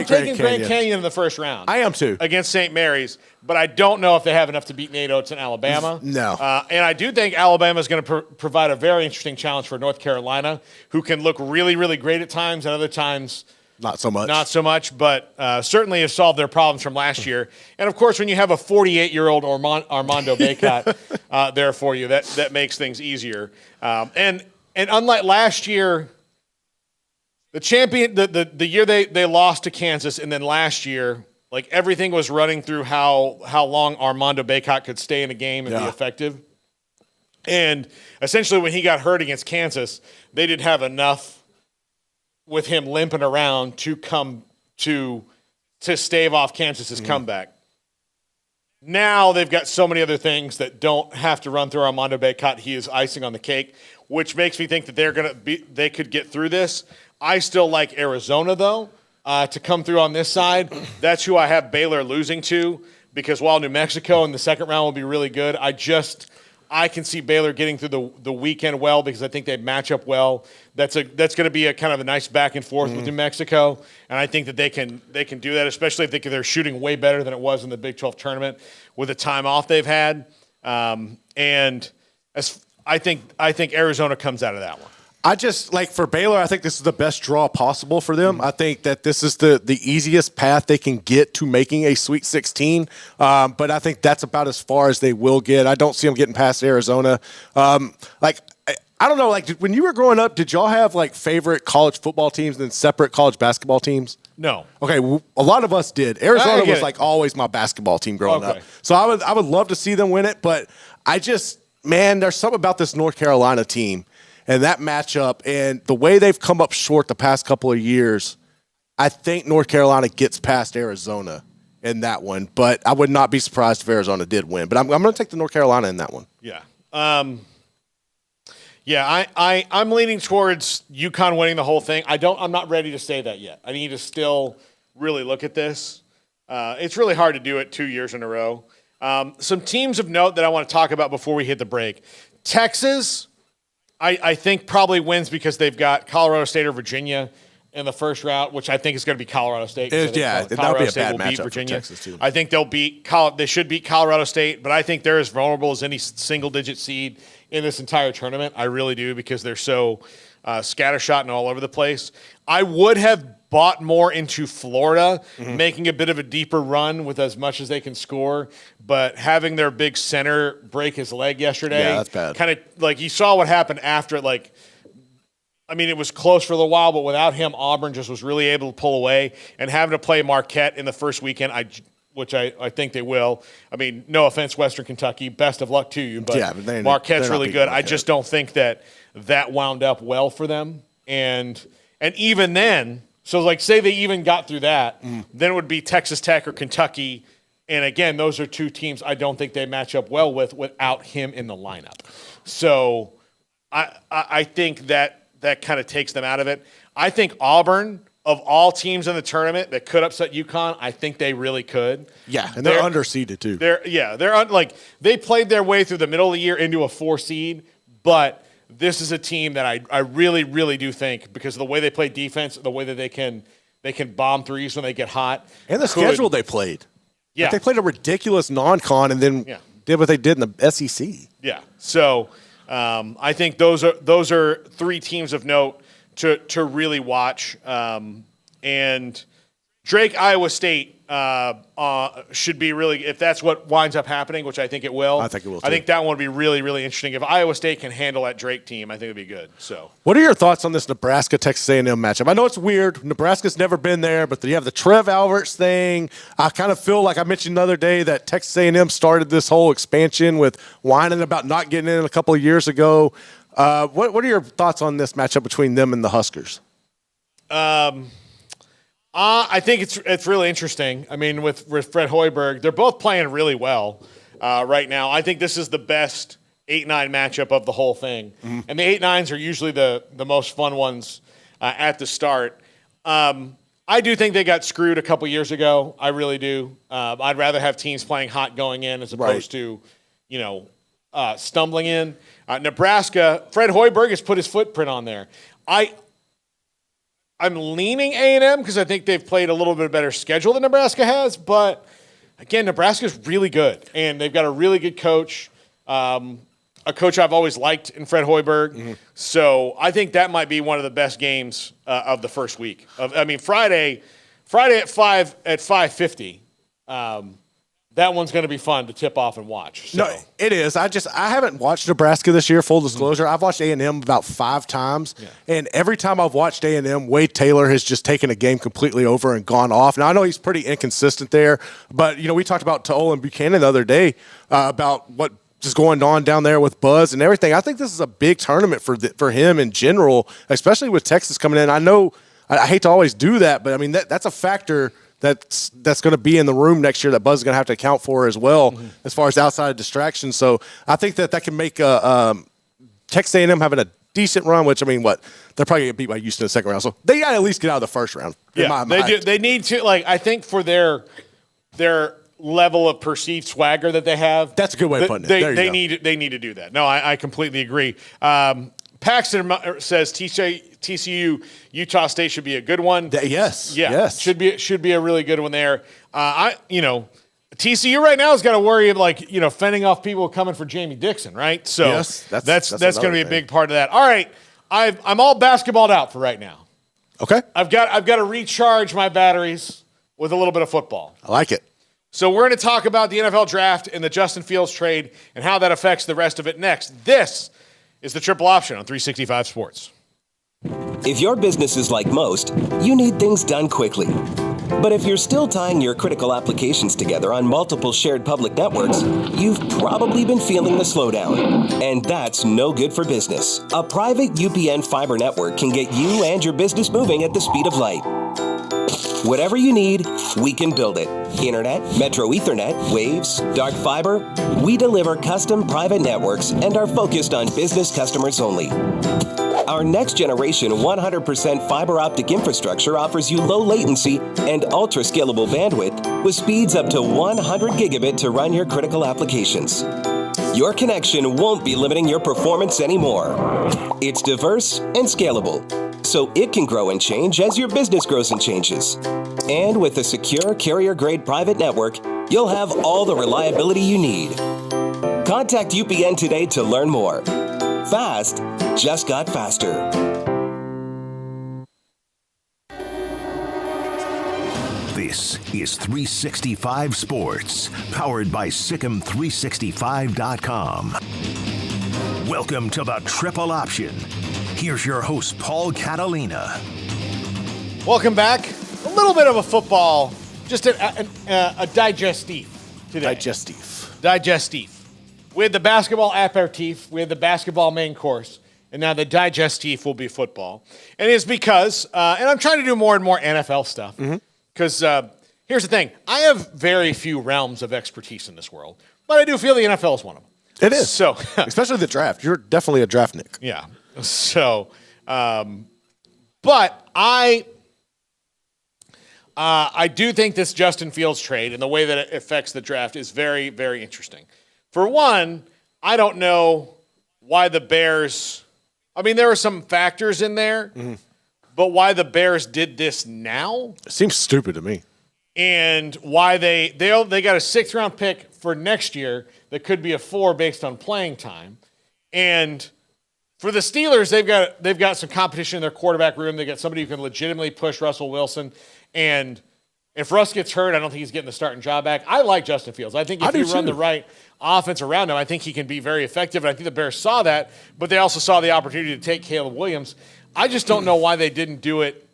taking Grand Canyon in the first round. I am too. Against St. Mary's, but I don't know if they have enough to beat Nate Oates in Alabama. No. And I do think Alabama is going to provide a very interesting challenge for North Carolina, who can look really, really great at times and other times not so much. But certainly have solved their problems from last year. And, of course, when you have a 48-year-old Armando Bacot there for you, that makes things easier. And unlike last year, the champion, the year they lost to Kansas, and then last year, like everything was running through how long Armando Bacot could stay in a game and be effective. And essentially, when he got hurt against Kansas, they didn't have enough with him limping around to come to stave off Kansas's comeback. Now they've got so many other things that don't have to run through Armando Bacot. He is icing on the cake, which makes me think that they could get through this. I still like Arizona, though, to come through on this side. That's who I have Baylor losing to, because while New Mexico in the second round will be really good, I can see Baylor getting through the weekend well because I think they match up well. That's going to be a kind of a nice back and forth with New Mexico, and I think that they can do that, especially if they're shooting way better than it was in the Big 12 tournament with the time off they've had. And I think Arizona comes out of that one. I just, like, for Baylor, I think this is the best draw possible for them. I think that this is the easiest path they can get to making a Sweet 16. But I think that's about as far as they will get. I don't see them getting past Arizona. I don't know, like, when you were growing up, did y'all have, like, favorite college football teams and then separate college basketball teams? No. Okay, a lot of us did. Arizona was, like, always my basketball team growing up. So I would love to see them win it, but there's something about this North Carolina team and that matchup and the way they've come up short the past couple of years I think North Carolina gets past Arizona in that one, but I would not be surprised if Arizona did win. But I'm going to take the North Carolina in that one. Yeah. I'm leaning towards UConn winning the whole thing. I'm not ready to say that yet. I need to still really look at this. It's really hard to do it 2 years in a row. Some teams of note that I want to talk about before we hit the break. Texas, I think probably wins because they've got Colorado State or Virginia in the first round, which I think is going to be Colorado State. That would be a bad matchup for Texas too. I think they should beat Colorado State, but I think they're as vulnerable as any single-digit seed in this entire tournament. I really do, because they're so scattershot and all over the place. I would have bought more into Florida, making a bit of a deeper run with as much as they can score, but having their big center break his leg yesterday. Yeah, that's bad. Kind of like you saw what happened after it. It was close for a little while, but without him, Auburn just was really able to pull away, and having to play Marquette in the first weekend, which I think they will. No offense, Western Kentucky, best of luck to you, but Marquette's really good. I just don't think that wound up well for them. And even then, so say they even got through that, then it would be Texas Tech or Kentucky. And again, those are two teams I don't think they match up well with without him in the lineup. So I think that kind of takes them out of it. I think Auburn, of all teams in the tournament that could upset UConn, I think they really could. Yeah, and they're underseeded too. They played their way through the middle of the year into a 4 seed, but this is a team that I really, really do think, because of the way they play defense, the way that they can bomb threes when they get hot. And the schedule they played. Yeah. They played a ridiculous non-con and then did what they did in the SEC. Yeah. So I think those are 3 teams of note to really watch. And Drake, Iowa State should be really, if that's what winds up happening, which I think it will. I think it will too. I think that one would be really, really interesting. If Iowa State can handle that Drake team, I think it'd be good. So, what are your thoughts on this Nebraska-Texas A&M matchup? I know it's weird. Nebraska's never been there, but you have the Trev Alberts thing. I kind of feel like I mentioned the other day that Texas A&M started this whole expansion with whining about not getting in a couple of years ago. What are your thoughts on this matchup between them and the Huskers? I think it's really interesting. With Fred Hoiberg, they're both playing really well right now. I think this is the best 8-9 matchup of the whole thing. And the 8-9s are usually the most fun ones at the start. I do think they got screwed a couple years ago. I really do. I'd rather have teams playing hot going in as opposed to, stumbling in. Nebraska, Fred Hoiberg has put his footprint on there. I'm leaning A&M because I think they've played a little bit better schedule than Nebraska has. But, again, Nebraska's really good. And they've got a really good coach, a coach I've always liked in Fred Hoiberg. So I think that might be one of the best games of the first week. Friday at 5:50. That one's going to be fun to tip off and watch. So. No, it is. I haven't watched Nebraska this year, full disclosure. I've watched A&M about 5 times, and every time I've watched A&M, Wade Taylor has just taken a game completely over and gone off. Now, I know he's pretty inconsistent there, but, we talked about Tolan Buchanan the other day about what is going on down there with Buzz and everything. I think this is a big tournament for him in general, especially with Texas coming in. I know I hate to always do that, but, that's a factor that's going to be in the room next year that Buzz is going to have to account for as well, as far as outside distractions. So I think that can make Texas A&M having a decent run, which, they're probably going to get beat by Houston in the second round. So they got to at least get out of the first round. Yeah, they do. They need to, I think for their level of perceived swagger that they have. That's a good way of putting it. They need to do that. No, I completely agree. Paxton says TCU Utah State should be a good one. Yes. Should be a really good one there. TCU right now has got to worry of fending off people coming for Jamie Dixon, right? So yes, that's going to be a big part of that. All right, I'm all basketballed out for right now. Okay. I've got to recharge my batteries with a little bit of football. I like it. So we're going to talk about the NFL draft and the Justin Fields trade and how that affects the rest of it next. This is the Triple Option on 365 Sports. If your business is like most, you need things done quickly. But if you're still tying your critical applications together on multiple shared public networks, you've probably been feeling the slowdown. And that's no good for business. A private UPN fiber network can get you and your business moving at the speed of light. Whatever you need, we can build it. Internet, Metro Ethernet, Waves, dark fiber. We deliver custom private networks and are focused on business customers only. Our next generation 100% fiber optic infrastructure offers you low latency and ultra scalable bandwidth with speeds up to 100 gigabit to run your critical applications. Your connection won't be limiting your performance anymore. It's diverse and scalable, so it can grow and change as your business grows and changes. And with a secure carrier-grade private network, you'll have all the reliability you need. Contact UPN today to learn more. Fast just got faster. This is 365 Sports, powered by Sikkim365.com. Welcome to the Triple Option. Here's your host, Paul Catalina. Welcome back. A little bit of a football, just a digestif today. Digestif. We had the basketball aperitif, we had the basketball main course, and now the digestif will be football. And it's because, and I'm trying to do more and more NFL stuff, because here's the thing. I have very few realms of expertise in this world, but I do feel the NFL is one of them. It is. So, especially the draft. You're definitely a draftnik. Yeah. So, but I do think this Justin Fields trade and the way that it affects the draft is very, very interesting. For one, I don't know why the Bears – I mean, there were some factors in there, but why the Bears did this now? It seems stupid to me. And why they got a 6th-round pick for next year that could be a 4 based on playing time. And for the Steelers, they've got some competition in their quarterback room. They got somebody who can legitimately push Russell Wilson. And if Russ gets hurt, I don't think he's getting the starting job back. I like Justin Fields. I think if you run the right offense around him, I think he can be very effective. And I think the Bears saw that, but they also saw the opportunity to take Caleb Williams. I just don't know why they didn't do it.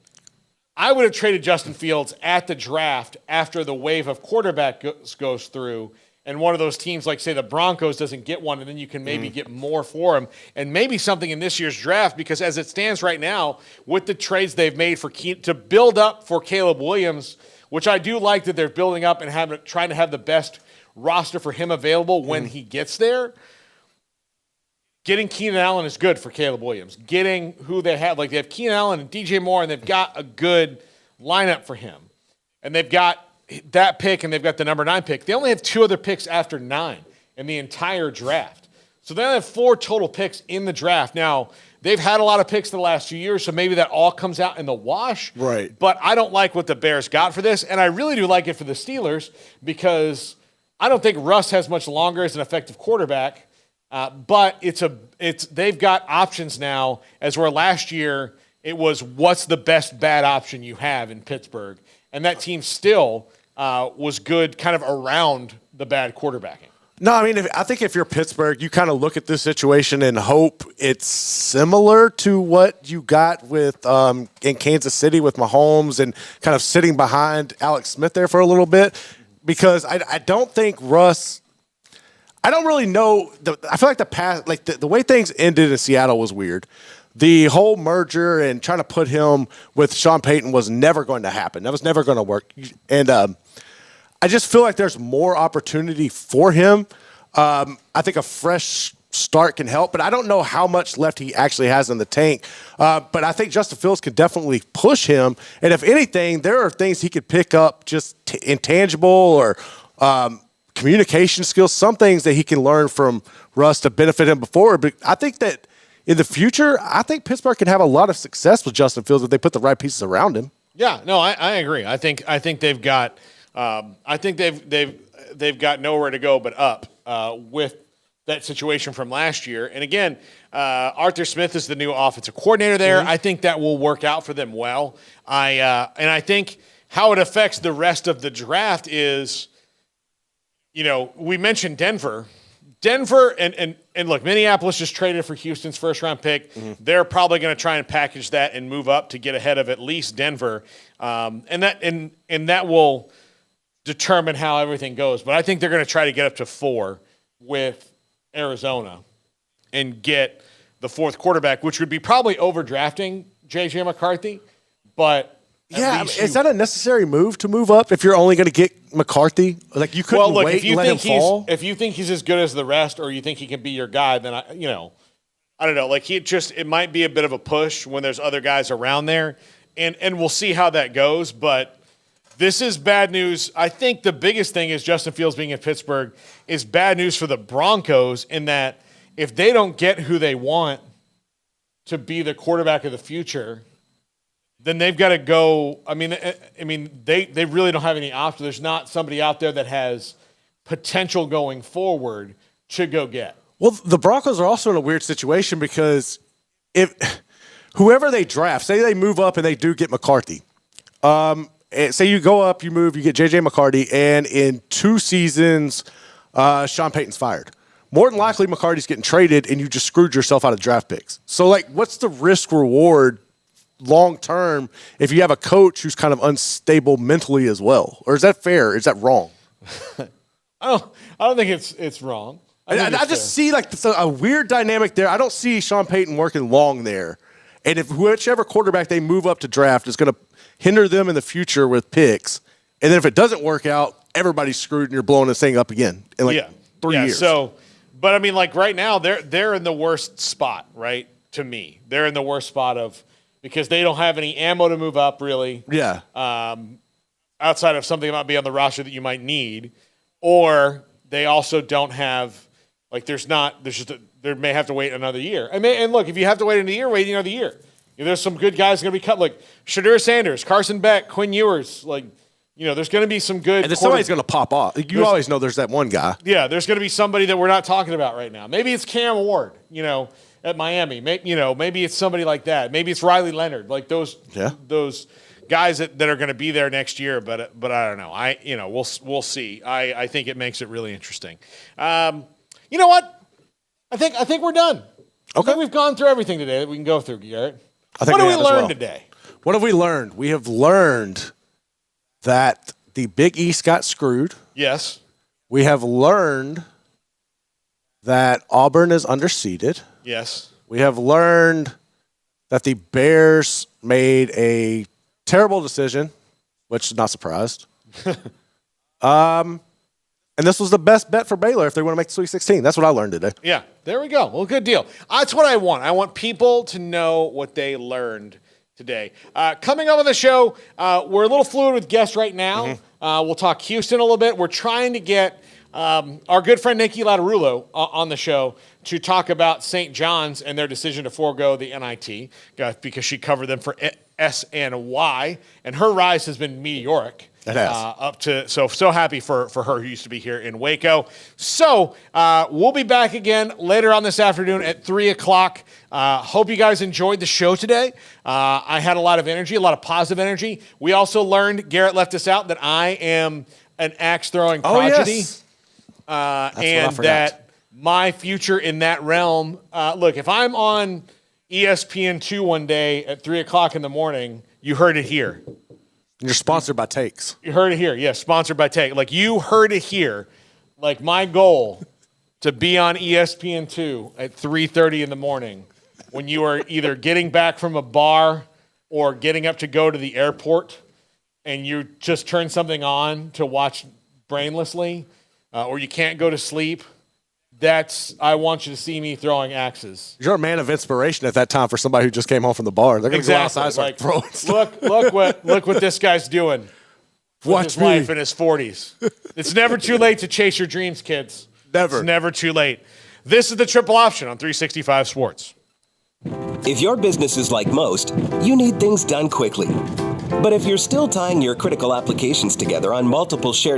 I would have traded Justin Fields at the draft after the wave of quarterback goes through, and one of those teams, like, say, the Broncos doesn't get one, and then you can maybe get more for him, and maybe something in this year's draft, because as it stands right now, with the trades they've made to build up for Caleb Williams, which I do like that they're building up and trying to have the best roster for him available when he gets there. Getting Keenan Allen is good for Caleb Williams. Getting who they have, like they have Keenan Allen and DJ Moore, and they've got a good lineup for him. And they've got that pick, and they've got the number 9 pick. They only have 2 other picks after 9 in the entire draft. So they only have 4 total picks in the draft. Now, they've had a lot of picks the last few years, so maybe that all comes out in the wash. Right. But I don't like what the Bears got for this, and I really do like it for the Steelers because I don't think Russ has much longer as an effective quarterback. But they've got options now, as where last year it was what's the best bad option you have in Pittsburgh. And that team still was good kind of around the bad quarterbacking. No, I mean, I think if you're Pittsburgh, you kind of look at this situation and hope it's similar to what you got with in Kansas City with Mahomes and kind of sitting behind Alex Smith there for a little bit. Because I don't think Russ – I don't really know – I feel like the way things ended in Seattle was weird. The whole merger and trying to put him with Sean Payton was never going to happen. That was never going to work. And I just feel like there's more opportunity for him. I think a fresh start can help, but I don't know how much left he actually has in the tank. But I think Justin Fields can definitely push him. And if anything, there are things he could pick up just intangible or communication skills, some things that he can learn from Russ to benefit him before. But I think that in the future, I think Pittsburgh can have a lot of success with Justin Fields if they put the right pieces around him. Yeah, no, I agree. I think they've got they've got nowhere to go but up with that situation from last year. And again, Arthur Smith is the new offensive coordinator there. I think that will work out for them well. And I think how it affects the rest of the draft is, we mentioned Denver. And look, Minneapolis just traded for Houston's first-round pick. They're probably going to try and package that and move up to get ahead of at least Denver. And that will determine how everything goes. But I think they're going to try to get up to 4 with Arizona and get the 4th quarterback, which would be probably overdrafting J.J. McCarthy. But Yeah, is that a necessary move to move up if you're only going to get McCarthy? Like, you couldn't wait and let him fall? If you think he's as good as the rest, or you think he can be your guy, then I don't know. Like, it might be a bit of a push when there's other guys around there, and we'll see how that goes. But this is bad news. I think the biggest thing is Justin Fields being in Pittsburgh is bad news for the Broncos, in that if they don't get who they want to be the quarterback of the future, then they've got to go. I mean, they really don't have any option. There's not somebody out there that has potential going forward to go get. Well, the Broncos are also in a weird situation because if whoever they draft, say they move up and they do get McCarthy, say you go up, you move, you get J.J. McCarthy, and in 2 seasons, Sean Payton's fired. More than likely, McCarthy's getting traded, and you just screwed yourself out of draft picks. So, like, what's the risk reward long term if you have a coach who's kind of unstable mentally as well? Or is that fair? Is that wrong? I don't think it's wrong. I just see like a weird dynamic there. I don't see Sean Payton working long there. And if whichever quarterback they move up to draft is going to hinder them in the future with picks, and then if it doesn't work out, everybody's screwed and you're blowing this thing up again in 3 years. So, but I mean, like right now, they're in the worst spot, right? To me, they're in the worst spot because they don't have any ammo to move up, really. Yeah. Outside of something that might be on the roster that you might need, or they also don't have. Like, they may have to wait another year. And look, if you have to wait another year, wait another year. There's some good guys going to be cut. Like Shadur Sanders, Carson Beck, Quinn Ewers. Like, there's going to be some good. And then somebody's going to pop off. You always know there's that one guy. Yeah, there's going to be somebody that we're not talking about right now. Maybe it's Cam Ward, at Miami. Maybe it's somebody like that. Maybe it's Riley Leonard. Like those guys that are going to be there next year. But I don't know. We'll see. I think it makes it really interesting. You know what? I think we're done. Okay. I think we've gone through everything today that we can go through, Garrett. What did we learn today? What have we learned? We have learned that the Big East got screwed. Yes. We have learned that Auburn is underseeded. Yes. We have learned that the Bears made a terrible decision, which is not surprised. And this was the best bet for Baylor if they want to make the Sweet 16. That's what I learned today. Yeah, there we go. Well, good deal. That's what I want. I want people to know what they learned today. Coming up on the show, we're a little fluid with guests right now. Mm-hmm. We'll talk Houston a little bit. We're trying to get our good friend Nikki Lattarulo on the show to talk about St. John's and their decision to forego the NIT because she covered them for SNY, and her rise has been meteoric. It has. So happy for her who used to be here in Waco. So we'll be back again later on this afternoon at 3 o'clock. Hope you guys enjoyed the show today. I had a lot of energy, a lot of positive energy. We also learned, Garrett left us out, that I am an axe-throwing prodigy. Yes. And that my future in that realm, look, if I'm on ESPN2 one day at 3 o'clock in the morning, you heard it here. You're sponsored by Takes. You heard it here. Yes, sponsored by Take. Like, you heard it here. Like, my goal to be on ESPN2 at 3:30 in the morning when you are either getting back from a bar or getting up to go to the airport and you just turn something on to watch brainlessly or you can't go to sleep. I want you to see me throwing axes. You're a man of inspiration at that time for somebody who just came home from the bar. They're going to go outside and start throwing stuff. Look what this guy's doing. With his life in his 40s. It's never too late to chase your dreams, kids. Never. It's never too late. This is the Triple Option on 365 Sports. If your business is like most, you need things done quickly. But if you're still tying your critical applications together on multiple shared